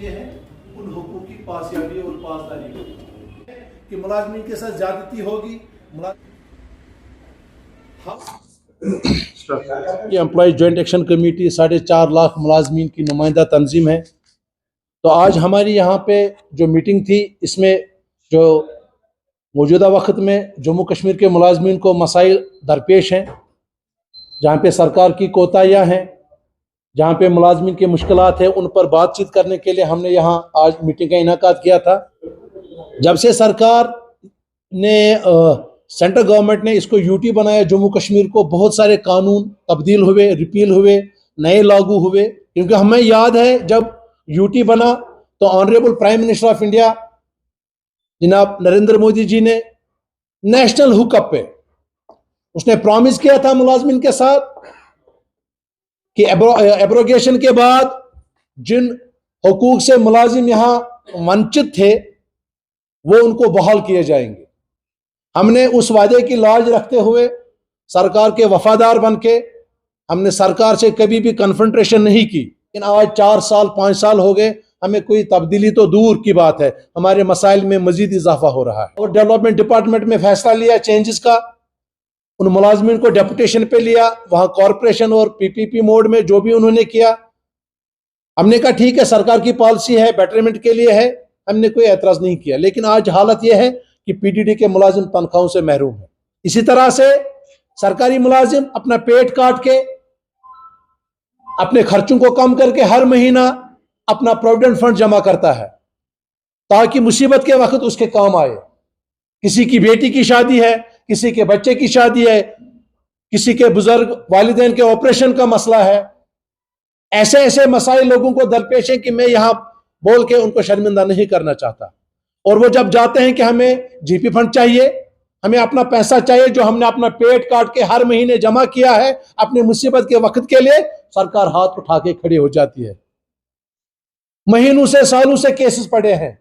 लिए है उन हुकूक की पासयाबी और पासदारी कि मुलाजमीन के साथ ज्यादती होगी। ये employ joint action committee 4.5 lakh मुलाजमीन की नुमाइंदा तंजीम है। तो आज हमारी यहाँ पे जो मीटिंग थी, इसमें जो मौजूदा वक्त में जम्मू कश्मीर के मुलाजमीन को मसाइल दरपेश हैं, जहाँ पे सरकार की कोताहियाँ हैं, जहाँ पे मुलाजमीन की मुश्किलात है, उन पर बातचीत करने के लिए हमने यहाँ आज मीटिंग का इनेकाद किया था। जब से सरकार ने सेंट्रल गवर्नमेंट ने इसको यूटी बनाया, जम्मू कश्मीर को बहुत सारे कानून तब्दील हुए, रिपील हुए, नए लागू हुए। क्योंकि हमें याद है जब यूटी बना तो honourable prime minister of India जनाब नरेंद्र मोदी जी ने नेशनल हुकअप पे उसने प्रॉमिस किया था मुलाजमीन के साथ कि एब्रोगेशन के बाद जिन हुकूक से मुलाजिम यहाँ वंचित थे वो उनको बहाल किए जाएंगे। हमने उस वादे की लाज रखते हुए सरकार के वफादार बन के हमने सरकार से कभी भी कन्फ्रंटेशन नहीं की। लेकिन आज 4 साल 5 साल हो गए, हमें कोई तब्दीली तो दूर की बात है, हमारे मसाइल में मजीद इजाफा हो रहा है। और डेवलपमेंट डिपार्टमेंट में फैसला लिया चेंजेस का, उन मुलाजमीन को डेपुटेशन पे लिया, वहां कॉरपोरेशन और पीपीपी मोड में जो भी उन्होंने किया, हमने कहा ठीक है, सरकार की पॉलिसी है, बेटरमेंट के लिए है, हमने कोई एतराज नहीं किया। लेकिन आज हालत यह है कि पीडीडी के मुलाजिम तनख्वाहों से महरूम है। इसी तरह से सरकारी मुलाजिम अपना पेट काट के, अपने खर्चों को कम करके हर महीना अपना प्रोविडेंट फंड जमा करता है ताकि मुसीबत के वक्त उसके काम आए। किसी की बेटी की शादी है, किसी के बच्चे की शादी है, किसी के बुजुर्ग वालिदैन के ऑपरेशन का मसला है। ऐसे ऐसे मसाइल लोगों को दरपेश है कि मैं यहां बोल के उनको शर्मिंदा नहीं करना चाहता। और वो जब जाते हैं कि हमें जीपी फंड चाहिए, हमें अपना पैसा चाहिए जो हमने अपना पेट काट के हर महीने जमा किया है अपनी मुसीबत के वक्त के लिए, सरकार हाथ उठा के खड़ी हो जाती है। महीनों से सालों से केसेस पड़े हैं।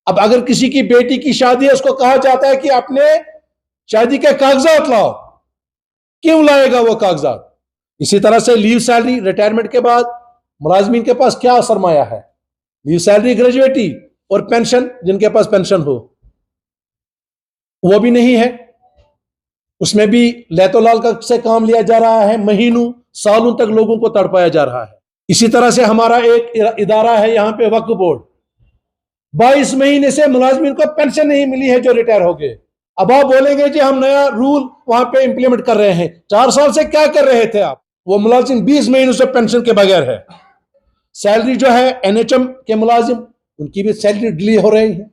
अब अगर किसी की बेटी की शादी है, उसको कहा जाता है कि अपने शादी के कागजात लाओ, क्यों लाएगा वो कागजात? इसी तरह से लीव सैलरी, रिटायरमेंट के बाद मुलाजमीन के पास क्या सरमाया है? लीव सैलरी, ग्रेजुएटी और पेंशन, जिनके पास पेंशन हो वो भी नहीं है। उसमें भी लैतोलाल का से काम लिया जा रहा है, महीनों सालों तक लोगों को तड़पाया जा रहा है। इसी तरह से हमारा एक इदारा है यहाँ पे वक्फ बोर्ड, 22 महीने से मुलाजमीन को पेंशन नहीं मिली है जो रिटायर हो गए। अब आप बोलेंगे जी हम नया रूल वहां पे इंप्लीमेंट कर रहे हैं। 4 साल से क्या कर रहे थे आप? वो मुलाजिम 20 महीनों से पेंशन के बगैर है। सैलरी जो है एनएचएम के मुलाजिम, उनकी भी सैलरी डिले हो रही है।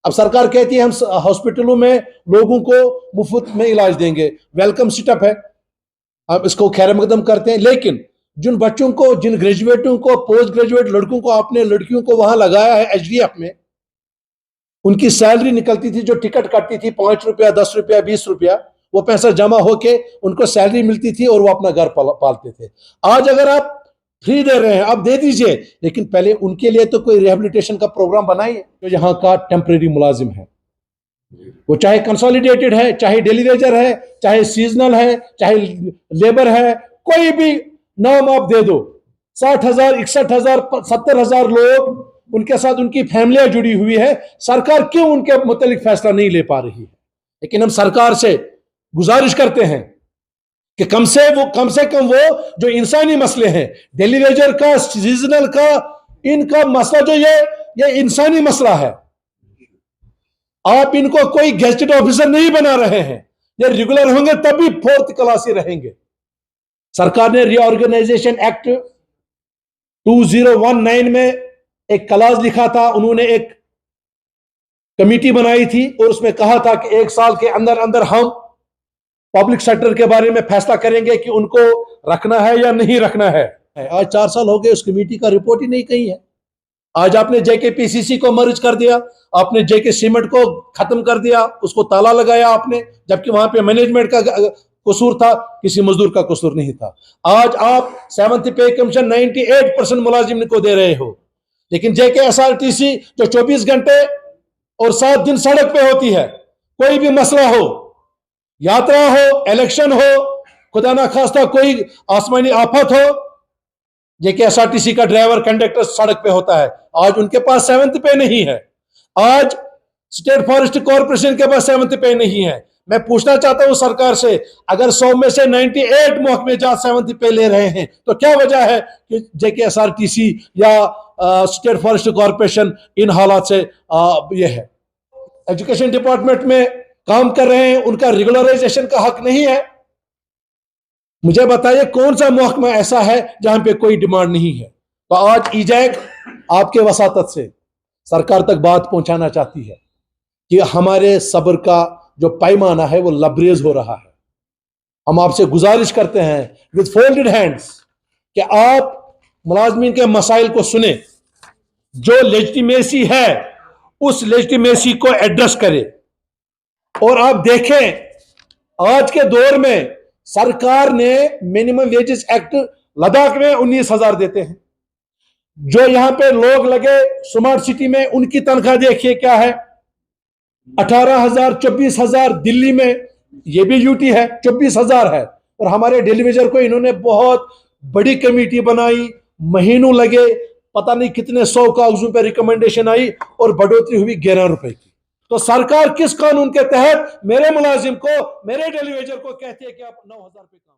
अब सरकार कहती है हम हॉस्पिटलों में लोगों को मुफ्त में इलाज देंगे, वेलकम सेटअप है, अब इसको खैर मकदम करते हैं। लेकिन जिन बच्चों को, जिन ग्रेजुएटों को, पोस्ट ग्रेजुएट लड़कों को आपने लड़कियों को वहां लगाया है एचडीएफ में, उनकी सैलरी निकलती थी जो टिकट कटती थी 5 रुपया, 10 रुपया, 20 रुपया, वो पैसा जमा होके उनको सैलरी मिलती थी और वो अपना घर पालते थे। आज अगर आप फ्री दे रहे हैं, आप दे दीजिए, लेकिन पहले उनके लिए तो कोई रिहेबिलिटेशन का प्रोग्राम बनाइए। जो यहाँ का टेम्परेरी मुलाजिम है, वो चाहे कंसोलिडेटेड है, चाहे डेली वेजर है, चाहे सीजनल है, चाहे लेबर है, कोई भी नाम आप दे दो, 60,000, 61,000, 70,000 लोग, उनके साथ उनकी फैमिलियां जुड़ी हुई है। सरकार क्यों उनके मुतालिक फैसला नहीं ले पा रही है? लेकिन हम सरकार से गुजारिश करते हैं कि कम से कम वो जो इंसानी मसले हैं, डेली वेजर का, सीजनल का, इनका मसला जो ये इंसानी मसला है, आप इनको कोई गेजेटेड ऑफिसर नहीं बना रहे हैं। ये रेगुलर होंगे तभी 4th क्लास ही रहेंगे। सरकार ने रीऑर्गेनाइजेशन एक्ट 2019 में एक क्लास लिखा था, उन्होंने एक कमेटी बनाई थी और उसमें कहा था कि 1 साल के अंदर अंदर हम पब्लिक सेक्टर के बारे में फैसला करेंगे कि उनको रखना है या नहीं रखना है। आज 4 साल हो गए, उस कमेटी का रिपोर्ट ही नहीं कहीं है। आज आपने जेकेपीसीसी को मर्ज कर दिया, आपने जेके सीमेंट को खत्म कर दिया, उसको ताला लगाया आपने, जबकि वहां पे मैनेजमेंट का कसूर था, किसी मजदूर का कसूर नहीं था। आज आप 7th पे कमीशन 98% मुलाजिम को दे रहे हो, लेकिन जेकेएसआरटीसी जो 24 घंटे और 7 दिन सड़क पे होती है, कोई भी मसला हो, यात्रा हो, इलेक्शन हो, खुदा ना खास्ता कोई आसमानी आफत हो, JKSRTC का ड्राइवर कंडक्टर सड़क पे होता है, आज उनके पास 7th पे नहीं है। आज स्टेट फॉरेस्ट कॉर्पोरेशन के पास 7th पे नहीं है। मैं पूछना चाहता हूं सरकार से, अगर 100 में से 98 महकमे जहां 7th पे ले रहे हैं तो क्या वजह है कि JKSRTC या स्टेट फॉरेस्ट कॉर्पोरेशन इन हालात से ये है। एजुकेशन डिपार्टमेंट में काम कर रहे हैं, उनका रेगुलराइजेशन का हक नहीं है। मुझे बताइए कौन सा महकमा ऐसा है जहां पे कोई डिमांड नहीं है। तो आज ईजैक आपके वसातत से सरकार तक बात पहुंचाना चाहती है कि हमारे सब्र का जो पैमाना है वो लबरेज हो रहा है। हम आपसे गुजारिश करते हैं विद फोल्डेड हैंड्स कि आप मुलाजमीन के मसाइल को सुने, जो लेजिटिमेसी है उस लेजिटिमेसी को एड्रेस करें। और आप देखें आज के दौर में सरकार ने मिनिमम वेजेस एक्ट लद्दाख में 19,000 देते हैं। जो यहां पे लोग लगे स्मार्ट सिटी में उनकी तनख्वाह देखिए क्या है, 18,000 24,000। दिल्ली में ये भी यूटी है 24,000 है। और हमारे डेलीवेजर को इन्होंने बहुत बड़ी कमेटी बनाई, महीनों लगे, पता नहीं कितने 100 कागजों पे रिकमेंडेशन आई और बढ़ोतरी हुई 11 रुपए की। तो सरकार किस कानून के तहत मेरे मुलाजिम को, मेरे डेलीवेजर को कहती है कि आप 9,000 पे काम